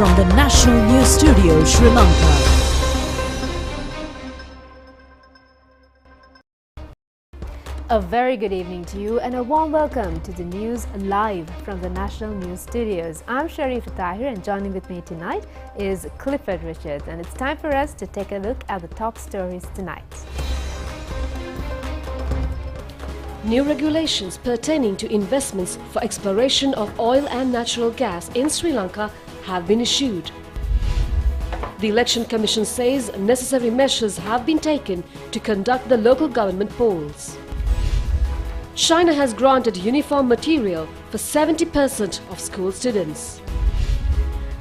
from the National News Studio, Sri Lanka. A very good evening to you and a warm welcome to the news live from the National News Studios. I'm Sharifah Tahir and joining with me tonight is Clifford Richards, and it's time for us to take a look at the top stories tonight. New regulations pertaining to investments for exploration of oil and natural gas in Sri Lanka have been issued. The Election Commission says necessary measures have been taken to conduct the local government polls. China has granted uniform material for 70% of school students.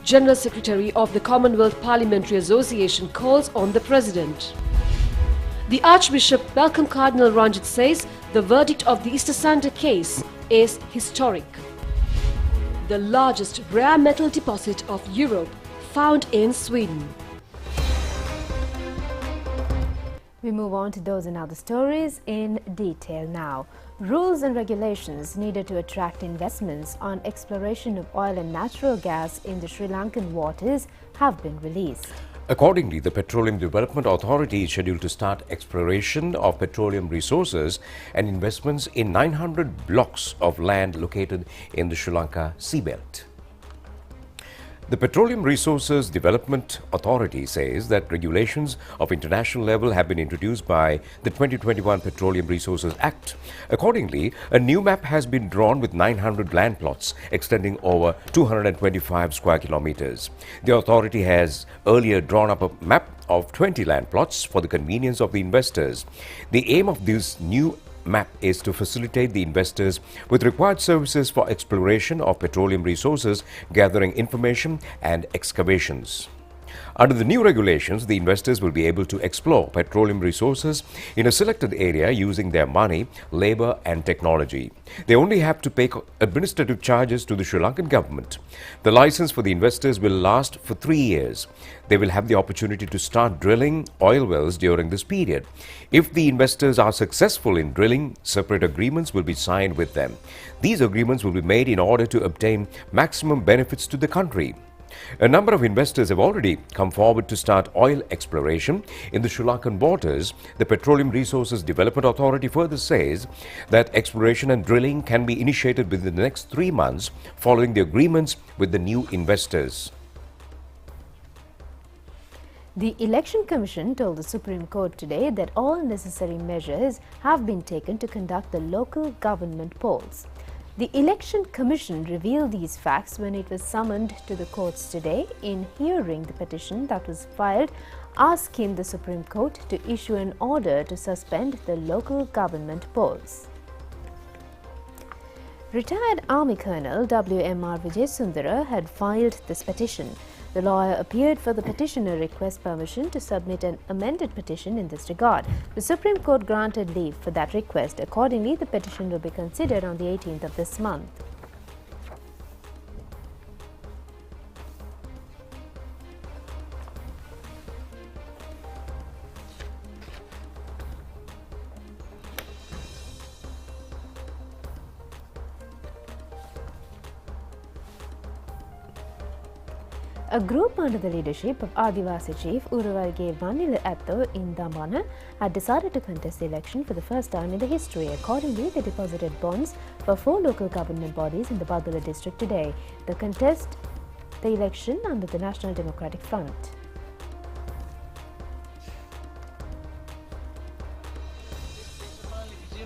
General Secretary of the Commonwealth Parliamentary Association calls on the President. The Archbishop Malcolm Cardinal Ranjit says the verdict of the Easter Sunday case is historic. The largest rare metal deposit of Europe found in Sweden. We move on to those and other stories in detail now. Rules and regulations needed to attract investments on exploration of oil and natural gas in the Sri Lankan waters have been released. Accordingly, the Petroleum Development Authority is scheduled to start exploration of petroleum resources and investments in 900 blocks of land located in the Sri Lanka seabelt. The Petroleum Resources Development Authority says that regulations of international level have been introduced by the 2021 Petroleum Resources Act. Accordingly, a new map has been drawn with 900 land plots extending over 225 square kilometers. The authority has earlier drawn up a map of 20 land plots for the convenience of the investors. The aim of this new map is to facilitate the investors with required services for exploration of petroleum resources, gathering information and excavations. Under the new regulations, the investors will be able to explore petroleum resources in a selected area using their money, labor and technology. They only have to pay administrative charges to the Sri Lankan government. The license for the investors will last for 3 years. They will have the opportunity to start drilling oil wells during this period. If the investors are successful in drilling, separate agreements will be signed with them. These agreements will be made in order to obtain maximum benefits to the country. A number of investors have already come forward to start oil exploration in the Sri Lankan waters. The Petroleum Resources Development Authority further says that exploration and drilling can be initiated within the next 3 months following the agreements with the new investors. The Election Commission told the Supreme Court today that all necessary measures have been taken to conduct the local government polls. The Election Commission revealed these facts when it was summoned to the courts today in hearing the petition that was filed asking the Supreme Court to issue an order to suspend the local government polls. Retired Army Colonel W.M.R. Vijayasundara had filed this petition. The lawyer appeared for the petitioner request permission to submit an amended petition in this regard. The Supreme Court granted leave for that request. Accordingly, the petition will be considered on the 18th of this month. A group under the leadership of Adivasi Chief Uruwarge Vanila Atto in Dambana had decided to contest the election for the first time in the history. Accordingly, they deposited bonds for 4 local government bodies in the Badula district today. They contest the election under the National Democratic Front.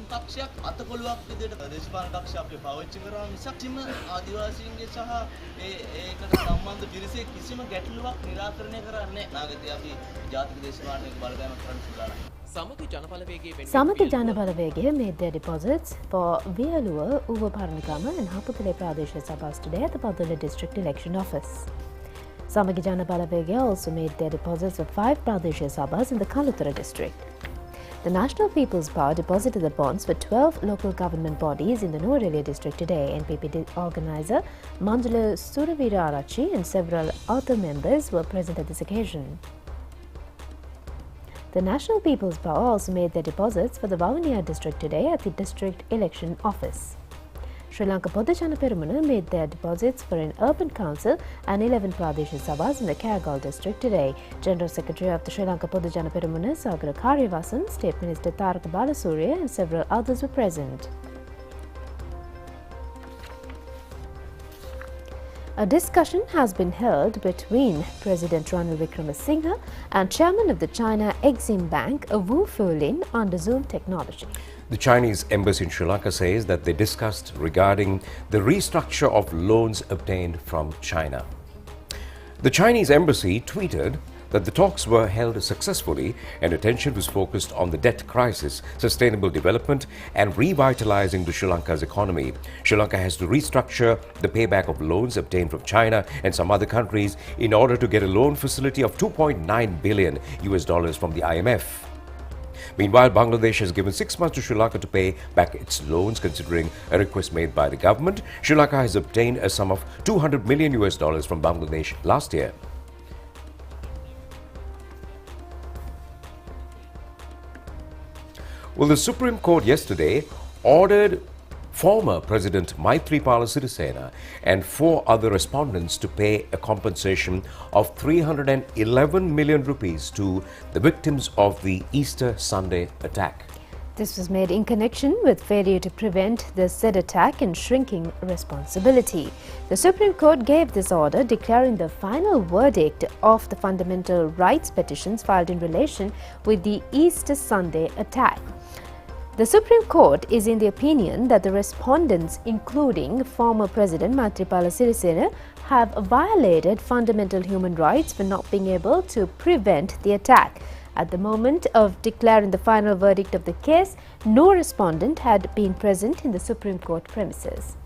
පක්ෂයක් අතකොළුවක් විදිහට දේශපාලන පක්ෂ අපි පාවිච්චි කරනවා මිසක් කිසිම ආදිවාසීන්ගේ සහ ඒකට සම්බන්ධ පිරිසේ කිසිම ගැටලුවක් निराකරණය කරන්නේ නැහැ. අපි ජාතික දේශපාලනික බලපෑමක් කරන්න සූදානම්. Samatha Janabalawege made their deposits for Viyaluwa, Uvaparnikama and Haputale Pradesh Sabhas today at the Badula District Election Office. Samagi Janabalawege also made their deposits for 5 Pradesh Sabhas in the Kalutara district. The National People's Power deposited the bonds for 12 local government bodies in the Nuwara district today. NPP organizer Manjula Suravira Arachi and several other members were present at this occasion. The National People's Power also made their deposits for the Vavuniya district today at the district election office. Sri Lanka Podajana Peramuna made their deposits for an urban council and 11 Pradesh Sabhas in the Karagal district today. General Secretary of the Sri Lanka Podajana Peramuna, Sagara Karyawasan, State Minister Taraka Balasurya and several others were present. A discussion has been held between President Ranil Wickremesinghe and Chairman of the China Exim Bank, Wu Fulin, under Zoom technology. The Chinese embassy in Sri Lanka says that they discussed regarding the restructure of loans obtained from China. The Chinese embassy tweeted that the talks were held successfully and attention was focused on the debt crisis, sustainable development and revitalizing the Sri Lanka's economy. Sri Lanka has to restructure the payback of loans obtained from China and some other countries in order to get a loan facility of $2.9 billion from the IMF. Meanwhile, Bangladesh has given 6 months to Sri Lanka to pay back its loans, considering a request made by the government. Sri Lanka has obtained a sum of $200 million from Bangladesh last year. Well, the Supreme Court yesterday ordered former President Maithripala Sirisena and 4 other respondents to pay a compensation of 311 million rupees to the victims of the Easter Sunday attack. This was made in connection with failure to prevent the said attack and shrinking responsibility. The Supreme Court gave this order declaring the final verdict of the fundamental rights petitions filed in relation with the Easter Sunday attack. The Supreme Court is in the opinion that the respondents, including former President Maithripala Sirisena, have violated fundamental human rights for not being able to prevent the attack. At the moment of declaring the final verdict of the case, no respondent had been present in the Supreme Court premises.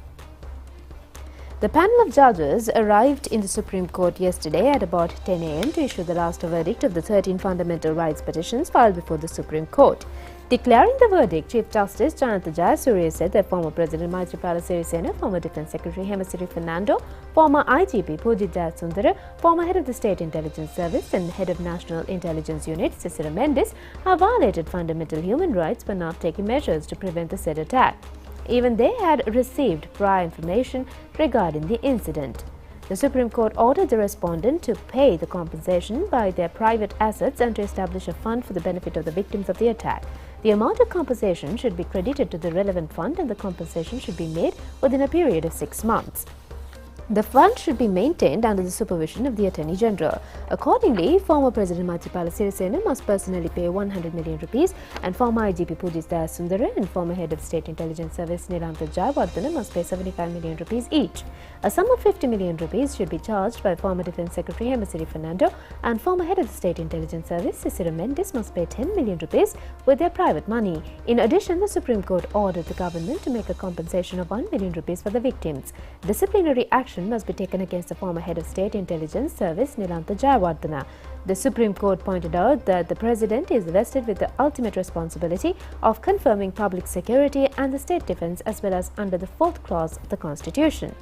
The panel of judges arrived in the Supreme Court yesterday at about 10 a.m. to issue the last verdict of the 13 fundamental rights petitions filed before the Supreme Court. Declaring the verdict, Chief Justice Janata Jayasuriya said that former President Maithripala Sirisena, former Defence Secretary Hemasiri Fernando, former IGP Pujit Jayasundara, former Head of the State Intelligence Service and Head of National Intelligence Unit Cicero Mendes have violated fundamental human rights for not taking measures to prevent the said attack. Even they had received prior information regarding the incident. The Supreme Court ordered the respondent to pay the compensation by their private assets and to establish a fund for the benefit of the victims of the attack. The amount of compensation should be credited to the relevant fund and the compensation should be made within a period of 6 months. The fund should be maintained under the supervision of the Attorney General. Accordingly, former President Maithripala Sirisena must personally pay 100 million rupees and former IGP Pujit Jayasundara and former Head of State Intelligence Service Nilantha Jayawardena must pay 75 million rupees each. A sum of 50 million rupees should be charged by former Defence Secretary Hemasiri Fernando and former Head of the State Intelligence Service Cicero Mendes must pay 10 million rupees with their private money. In addition, the Supreme Court ordered the government to make a compensation of 1 million rupees for the victims. Disciplinary action must be taken against the former Head of State Intelligence Service Nilantha Jayawardena. The Supreme Court pointed out that the President is vested with the ultimate responsibility of confirming public security and the state defence as well as under the 4th clause of the Constitution.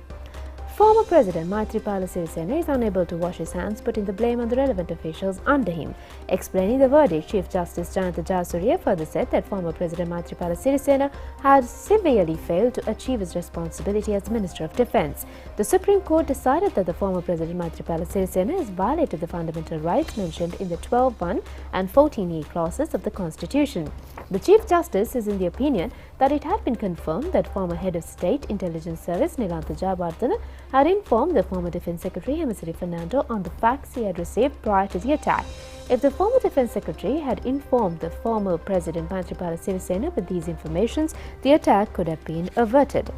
Former President Maithripala Sirisena is unable to wash his hands, putting the blame on the relevant officials under him. Explaining the verdict, Chief Justice Janata Jayasuriya further said that former President Maithripala Sirisena had severely failed to achieve his responsibility as Minister of Defence. The Supreme Court decided that the former President Maithripala Sirisena has violated the fundamental rights mentioned in the 12(1) and 14(e) clauses of the Constitution. The Chief Justice is in the opinion that it had been confirmed that former Head of State Intelligence Service Nilantha Jayawardena had informed the former Defence Secretary Hemasiri Fernando on the facts he had received prior to the attack. If the former Defence Secretary had informed the former President Maithripala Sirisena with these informations, the attack could have been averted.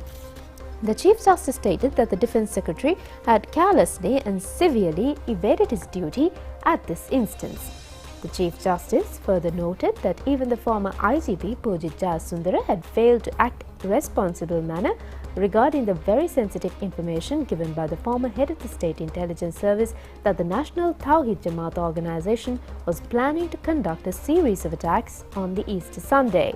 The Chief Justice stated that the Defence Secretary had carelessly and severely evaded his duty at this instance. The Chief Justice further noted that even the former IGP Pujit Jayasundara had failed to act in a responsible manner regarding the very sensitive information given by the former Head of the State Intelligence Service that the National Tawhid Jamaat organization was planning to conduct a series of attacks on the Easter Sunday.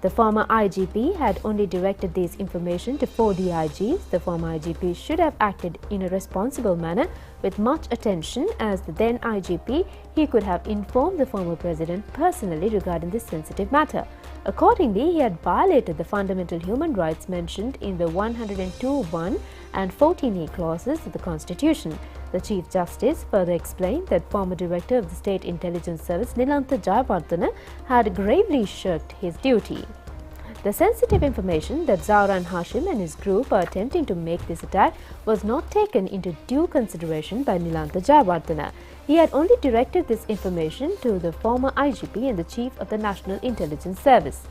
The former IGP had only directed this information to 4 DIGs. The former IGP should have acted in a responsible manner with much attention. As the then IGP, he could have informed the former president personally regarding this sensitive matter. Accordingly, he had violated the fundamental human rights mentioned in the 102(1) and 14(a) clauses of the Constitution. The Chief Justice further explained that former Director of the State Intelligence Service Nilantha Jayawardena had gravely shirked his duty. The sensitive information that Zahran Hashim and his group are attempting to make this attack was not taken into due consideration by Nilantha Jayawardena. He had only directed this information to the former IGP and the Chief of the National Intelligence Service.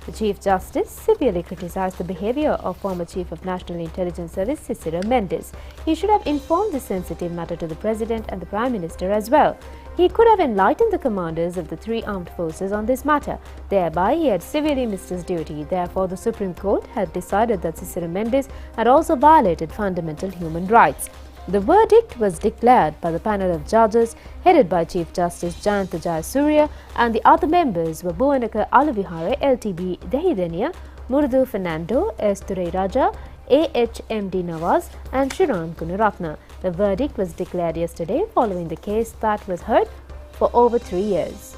The Chief Justice severely criticized the behavior of former Chief of National Intelligence Service Cicero Mendes. He should have informed this sensitive matter to the President and the Prime Minister as well. He could have enlightened the commanders of the three armed forces on this matter. Thereby, he had severely missed his duty. Therefore, the Supreme Court had decided that Cicero Mendes had also violated fundamental human rights. The verdict was declared by the panel of judges headed by Chief Justice Jayantha Jayasuriya, and the other members were Bhuwanaka Alavihare, LTB Dehideniya, Murdu Fernando, S. Raja, AHMD Nawaz and Shiran Gunaratna. The verdict was declared yesterday following the case that was heard for over 3 years.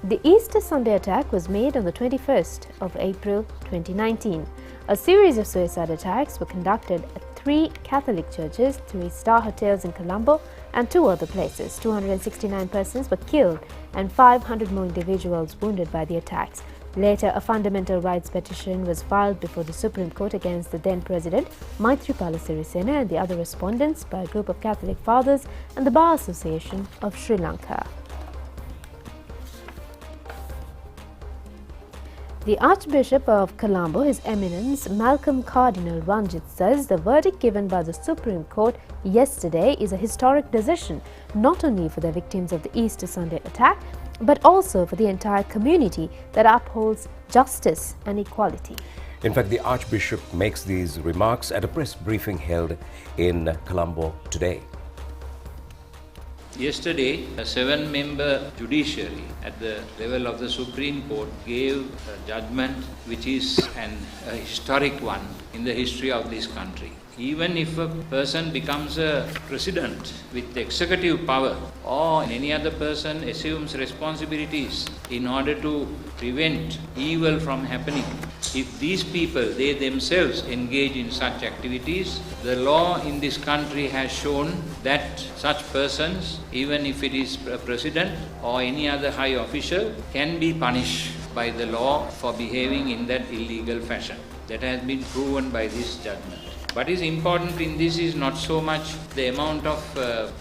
The Easter Sunday attack was made on the 21st of April 2019. A series of suicide attacks were conducted at 3 Catholic churches, 3-star hotels in Colombo and 2 other places. 269 persons were killed and 500 more individuals wounded by the attacks. Later, a fundamental rights petition was filed before the Supreme Court against the then President Maithripala Sirisena and the other respondents by a group of Catholic fathers and the Bar Association of Sri Lanka. The Archbishop of Colombo, His Eminence Malcolm Cardinal Ranjit, says the verdict given by the Supreme Court yesterday is a historic decision, not only for the victims of the Easter Sunday attack, but also for the entire community that upholds justice and equality. In fact, the Archbishop makes these remarks at a press briefing held in Colombo today. Yesterday, a 7-member judiciary at the level of the Supreme Court gave a judgment which is a historic one in the history of this country. Even if a person becomes a president with executive power or any other person assumes responsibilities in order to prevent evil from happening, if these people, they themselves engage in such activities, the law in this country has shown that such persons, even if it is a president or any other high official, can be punished by the law for behaving in that illegal fashion. That has been proven by this judgment. What is important in this is not so much the amount of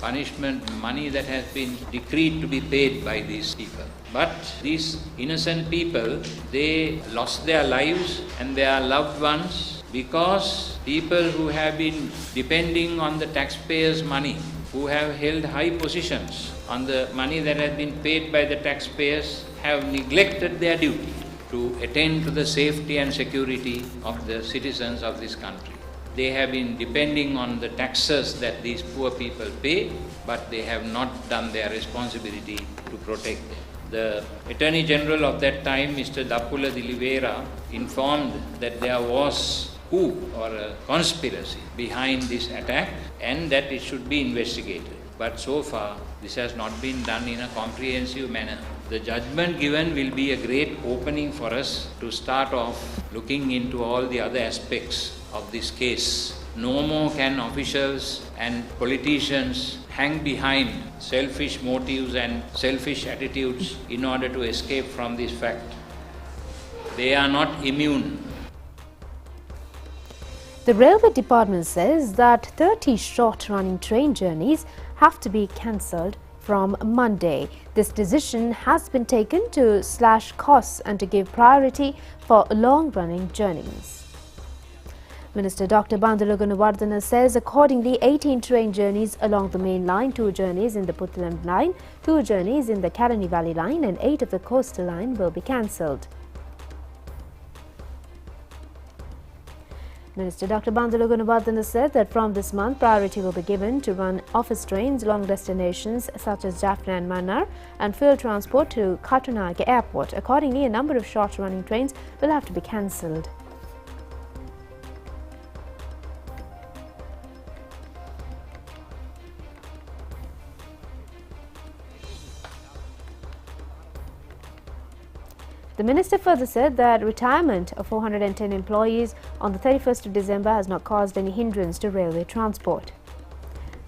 punishment, money that has been decreed to be paid by these people. But these innocent people, they lost their lives and their loved ones because people who have been depending on the taxpayers' money, who have held high positions on the money that has been paid by the taxpayers, have neglected their duty to attend to the safety and security of the citizens of this country. They have been depending on the taxes that these poor people pay, but they have not done their responsibility to protect them. The Attorney General of that time, Mr. Dappula Dilivera, informed that there was coup or a conspiracy behind this attack and that it should be investigated. But so far, this has not been done in a comprehensive manner. The judgment given will be a great opening for us to start off looking into all the other aspects of this case. No more can officials and politicians hang behind selfish motives and selfish attitudes in order to escape from this fact. They are not immune. The Railway Department says that 30 short-running train journeys have to be cancelled from Monday. This decision has been taken to slash costs and to give priority for long-running journeys. Minister Dr. Bandula Gunawardena says accordingly 18 train journeys along the main line, 2 journeys in the Puttalam line, 2 journeys in the Kalani Valley line and 8 of the coastal line will be cancelled. Minister Dr. Bandula Gunawardena said that from this month priority will be given to run office trains long destinations such as Jaffna and Mannar and field transport to Katunayake Airport. Accordingly, a number of short-running trains will have to be cancelled. The minister further said that retirement of 410 employees on the 31st of December has not caused any hindrance to railway transport.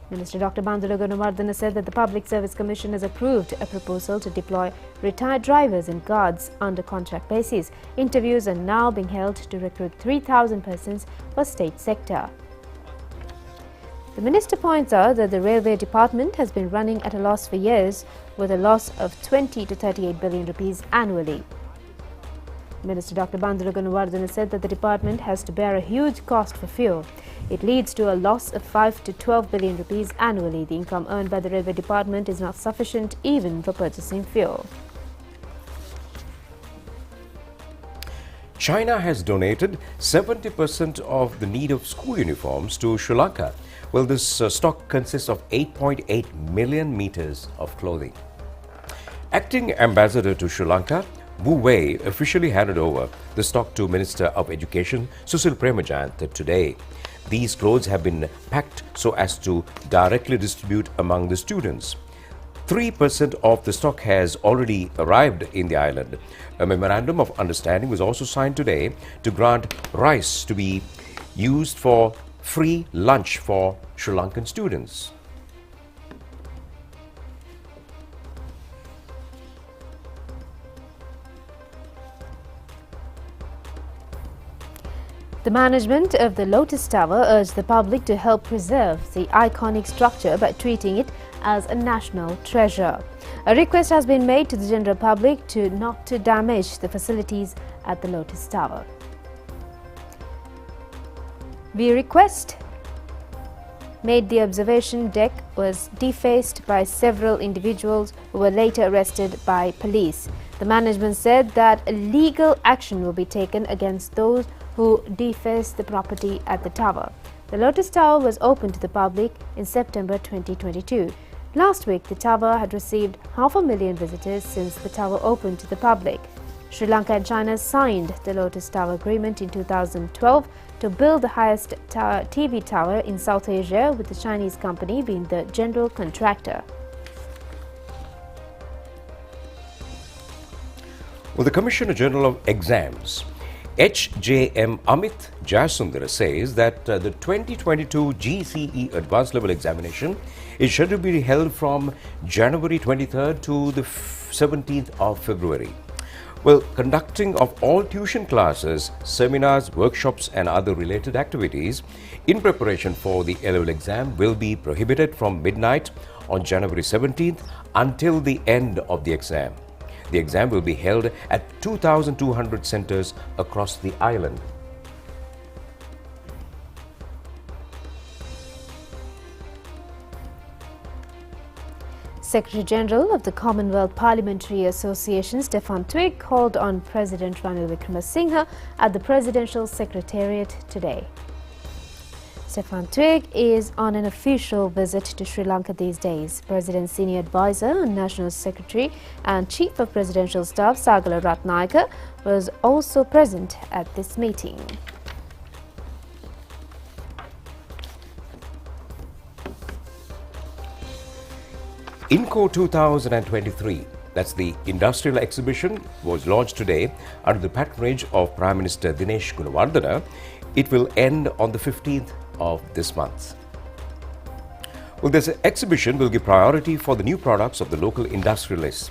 Minister Dr. Bandula Gunawardena said that the Public Service Commission has approved a proposal to deploy retired drivers and guards under contract basis. Interviews are now being held to recruit 3,000 persons for state sector. The minister points out that the railway department has been running at a loss for years, with a loss of 20 to 38 billion rupees annually. Minister Dr. Bandula Gunawardena said that the department has to bear a huge cost for fuel. It leads to a loss of 5 to 12 billion rupees annually. The income earned by the railway department is not sufficient even for purchasing fuel. China has donated 70% of the need of school uniforms to Sri Lanka. Well, this stock consists of 8.8 million meters of clothing. Acting Ambassador to Sri Lanka, Wu Wei officially handed over the stock to Minister of Education Susil Premajant today. These clothes have been packed so as to directly distribute among the students. 3% of the stock has already arrived in the island. A memorandum of understanding was also signed today to grant rice to be used for free lunch for Sri Lankan students. The management of the Lotus Tower urged the public to help preserve the iconic structure by treating it as a national treasure. A request has been made to the general public to not to damage the facilities at the Lotus Tower. We request made the observation deck was defaced by several individuals who were later arrested by police. The management said that legal action will be taken against those who defaced the property at the tower. The Lotus Tower was opened to the public in September 2022. Last week, the tower had received 500,000 visitors since the tower opened to the public. Sri Lanka and China signed the Lotus Tower Agreement in 2012 to build the highest TV tower in South Asia, with the Chinese company being the general contractor. Well, the Commissioner General of Exams, HJM Amit Jayasundara, says that the 2022 GCE Advanced Level Examination is scheduled to be held from January 23rd to the 17th of February. Well, conducting of all tuition classes, seminars, workshops and other related activities in preparation for the A-level exam will be prohibited from midnight on January 17th until the end of the exam. The exam will be held at 2,200 centers across the island. Secretary General of the Commonwealth Parliamentary Association, Stefan Twigg, called on President Ranil Wickremesinghe at the Presidential Secretariat today. Stefan Twigg is on an official visit to Sri Lanka these days. President's senior advisor and National Secretary and Chief of Presidential Staff Sagala Ratnayaka was also present at this meeting. INCO 2023, that's the industrial exhibition, was launched today under the patronage of Prime Minister Dinesh Gunawardena. It will end on the 15th of this month. Well, this exhibition will give priority for the new products of the local industrialists.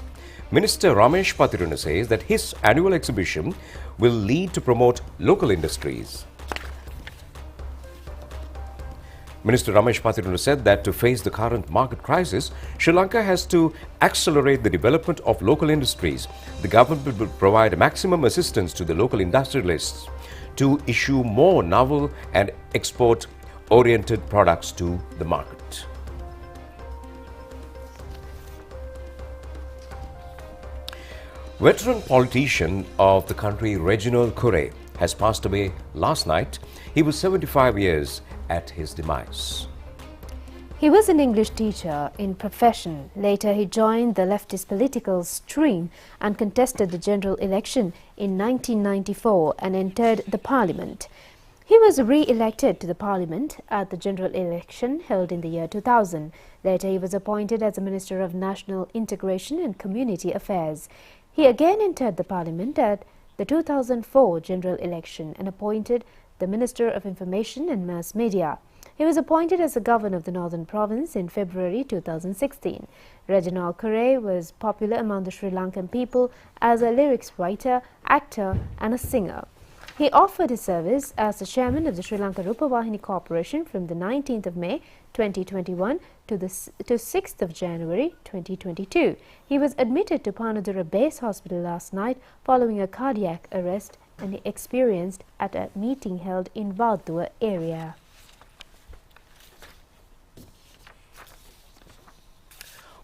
Minister Ramesh Patiruna says that his annual exhibition will lead to promote local industries. Minister Ramesh Patiruna said that to face the current market crisis, Sri Lanka has to accelerate the development of local industries. The government will provide maximum assistance to the local industrialists to issue more novel and export-oriented products to the market. Veteran politician of the country, Reginald Curre, has passed away last night. He was 75 years at his demise. He was an English teacher in profession. Later, he joined the leftist political stream and contested the general election in 1994 and entered the parliament. He was re-elected to the parliament at the general election held in the year 2000. Later, he was appointed as a Minister of National Integration and Community Affairs. He again entered the parliament at the 2004 general election and appointed the Minister of Information and Mass Media. He was appointed as the governor of the Northern Province in February 2016. Reginald Correa was popular among the Sri Lankan people as a lyrics writer, actor and a singer. He offered his service as the chairman of the Sri Lanka Rupavahini Corporation from the 19th of May 2021 to 6th of January 2022. He was admitted to Panadura Base Hospital last night following a cardiac arrest and he experienced at a meeting held in Valdua area.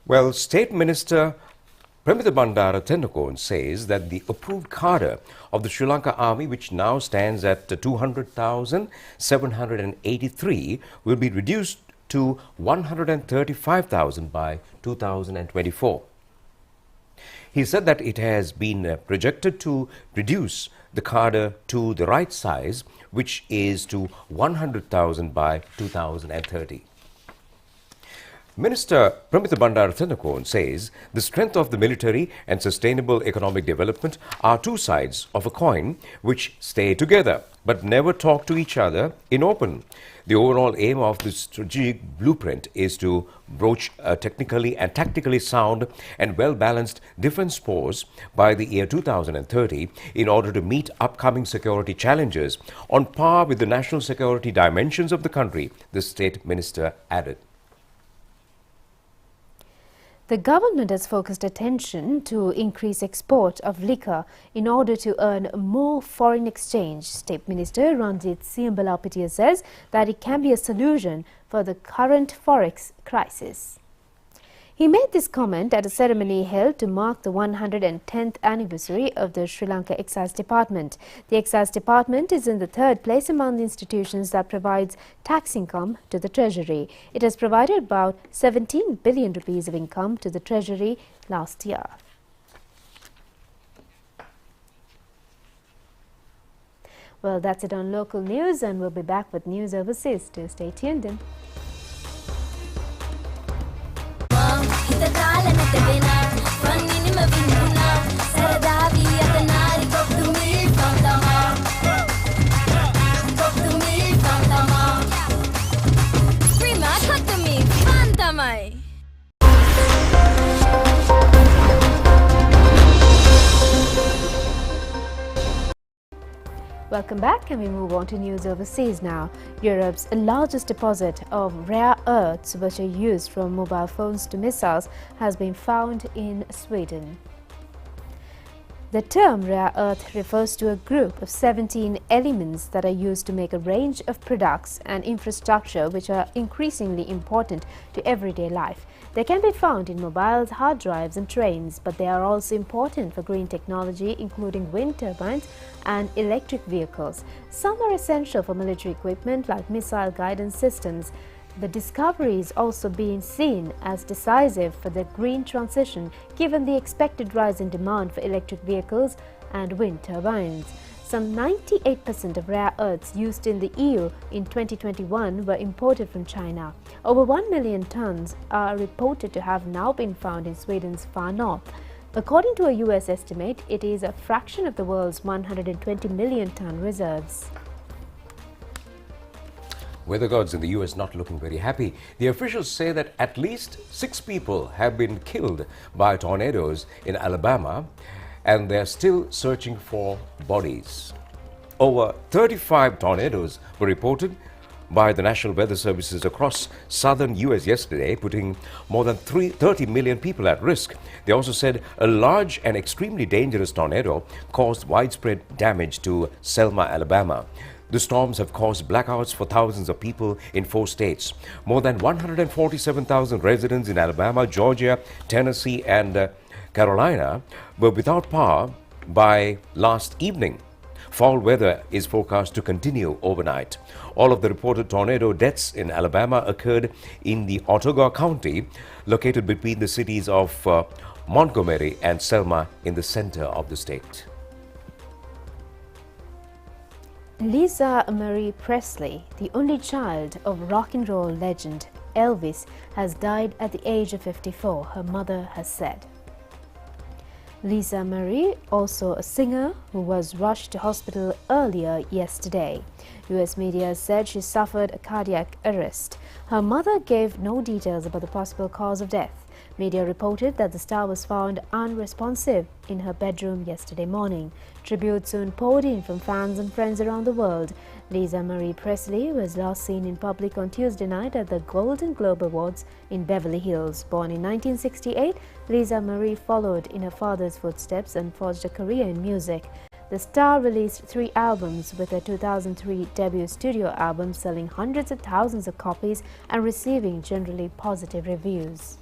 Well, State Minister Premita Bandara Tendukon says that the approved cadre of the Sri Lanka Army, which now stands at 200,783, will be reduced to 135,000 by 2024. He said that it has been projected to reduce the cadre to the right size, which is to 100,000 by 2030. Minister Premita Bandara Tendukon says the strength of the military and sustainable economic development are two sides of a coin which stay together but never talk to each other in open. The overall aim of the strategic blueprint is to broach a technically and tactically sound and well-balanced defense force by the year 2030 in order to meet upcoming security challenges on par with the national security dimensions of the country, the State Minister added. The government has focused attention to increase export of liquor in order to earn more foreign exchange. State Minister Ranjit Siambalapitiya says that it can be a solution for the current Forex crisis. He made this comment at a ceremony held to mark the 110th anniversary of the Sri Lanka Excise Department. The Excise Department is in the third place among the institutions that provides tax income to the Treasury. It has provided about 17 billion rupees of income to the Treasury last year. Well, that's it on local news, and we'll be back with news overseas. Do stay tuned in. Welcome back, and we move on to news overseas now. Europe's largest deposit of rare earths which are used from mobile phones to missiles has been found in Sweden. The term rare earth refers to a group of 17 elements that are used to make a range of products and infrastructure which are increasingly important to everyday life. They can be found in mobiles, hard drives and trains, but they are also important for green technology, including wind turbines and electric vehicles. Some are essential for military equipment like missile guidance systems. The discovery is also being seen as decisive for the green transition, given the expected rise in demand for electric vehicles and wind turbines. Some 98% of rare earths used in the EU in 2021 were imported from China. Over 1 million tons are reported to have now been found in Sweden's far north. According to a US estimate, it is a fraction of the world's 120 million ton reserves. Weather gods in the US not looking very happy. The officials say that at least 6 people have been killed by tornadoes in Alabama, and they're still searching for bodies. Over 35 tornadoes were reported by the National Weather Services across southern US yesterday, putting more than 30 million people at risk. They also said a large and extremely dangerous tornado caused widespread damage to Selma, Alabama. The storms have caused blackouts for thousands of people in 4 states. More than 147,000 residents in Alabama, Georgia, Tennessee and Carolina were without power by last evening. Foul weather is forecast to continue overnight. All of the reported tornado deaths in Alabama occurred in the Ottawa County, located between the cities of Montgomery and Selma in the center of the state. Lisa Marie Presley, the only child of rock and roll legend Elvis, has died at the age of 54, her mother has said. Lisa Marie, also a singer who was rushed to hospital earlier yesterday. US media said she suffered a cardiac arrest. Her mother gave no details about the possible cause of death. Media reported that the star was found unresponsive in her bedroom yesterday morning. Tribute soon poured in from fans and friends around the world. Lisa Marie Presley was last seen in public on Tuesday night at the Golden Globe Awards in Beverly Hills. Born in 1968, Lisa Marie followed in her father's footsteps and forged a career in music. The star released 3 albums, with her 2003 debut studio album selling hundreds of thousands of copies and receiving generally positive reviews.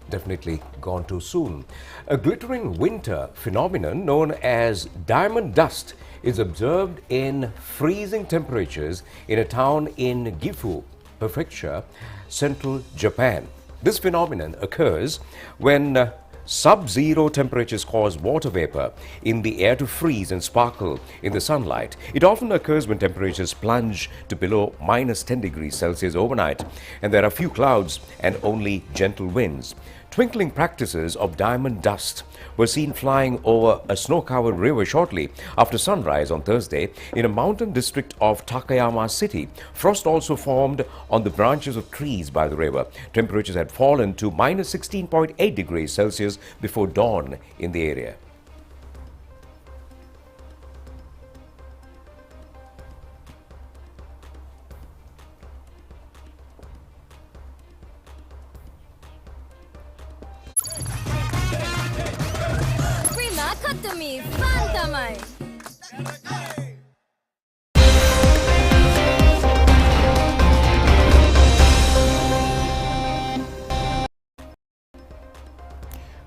Definitely gone too soon. A glittering winter phenomenon known as diamond dust is observed in freezing temperatures in a town in Gifu Prefecture, central Japan. This phenomenon occurs when sub-zero temperatures cause water vapor in the air to freeze and sparkle in the sunlight. It often occurs when temperatures plunge to below -10 degrees Celsius overnight and there are few clouds and only gentle winds. Twinkling practices of diamond dust were seen flying over a snow-covered river shortly after sunrise on Thursday in a mountain district of Takayama City. Frost also formed on the branches of trees by the river. Temperatures had fallen to -16.8 degrees Celsius before dawn in the area.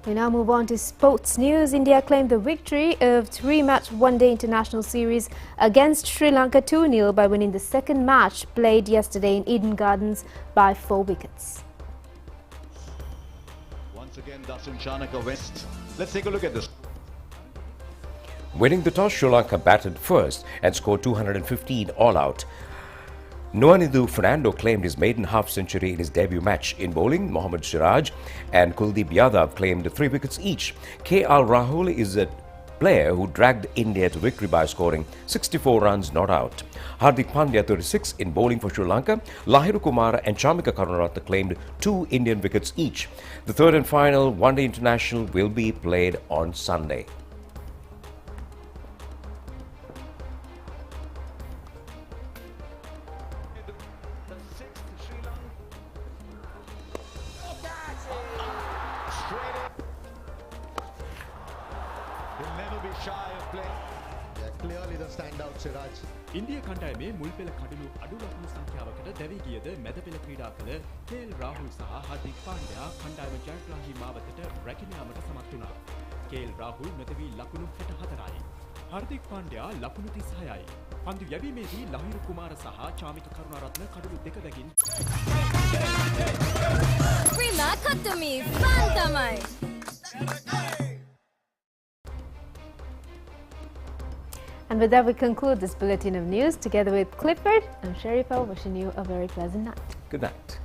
We now move on to sports news. India claimed the victory of 3-match one-day international series against Sri Lanka 2-0 by winning the second match played yesterday in Eden Gardens by 4 wickets. Once again, Dasun Chanaka West. Let's take a look at this. Winning the toss, Sri Lanka batted first and scored 215 all out. Nuanidu Fernando claimed his maiden half-century in his debut match. In bowling, Mohammad Siraj and Kuldeep Yadav claimed 3 wickets each. KL Rahul is a player who dragged India to victory by scoring 64 runs not out. Hardik Pandya, 36, in bowling for Sri Lanka. Lahiru Kumara and Chamika Karunaratne claimed 2 Indian wickets each. The third and final one-day international will be played on Sunday. Clearly the standout Siraj. ඉන්දිය කණ්ඩායමේ මුල් පෙළ කඩලු අඩු ලකුණු සංඛ්‍යාවකට දැවී ගියද මැද පෙළ ක්‍රීඩා කළ කේල් රාහුල් සහ හර්දික් පාණ්ඩයා කණ්ඩායම ජයග්‍රාහී මාවතට රැගෙන යාමට සමත් වුණා. කේල් රාහුල් මෙතෙවි ලකුණු 64යි. හර්දික් පාණ්ඩයා ලකුණු 36යි. පන්දු යැවීමේදී ලහිරු කුමාර සහ චාමික කරුණාරත්න කඩලු දෙක බැගින් Prima Katami Fantamai. And with that, we conclude this bulletin of news. Together with Clifford, I'm Sharifa, wishing you a very pleasant night. Good night.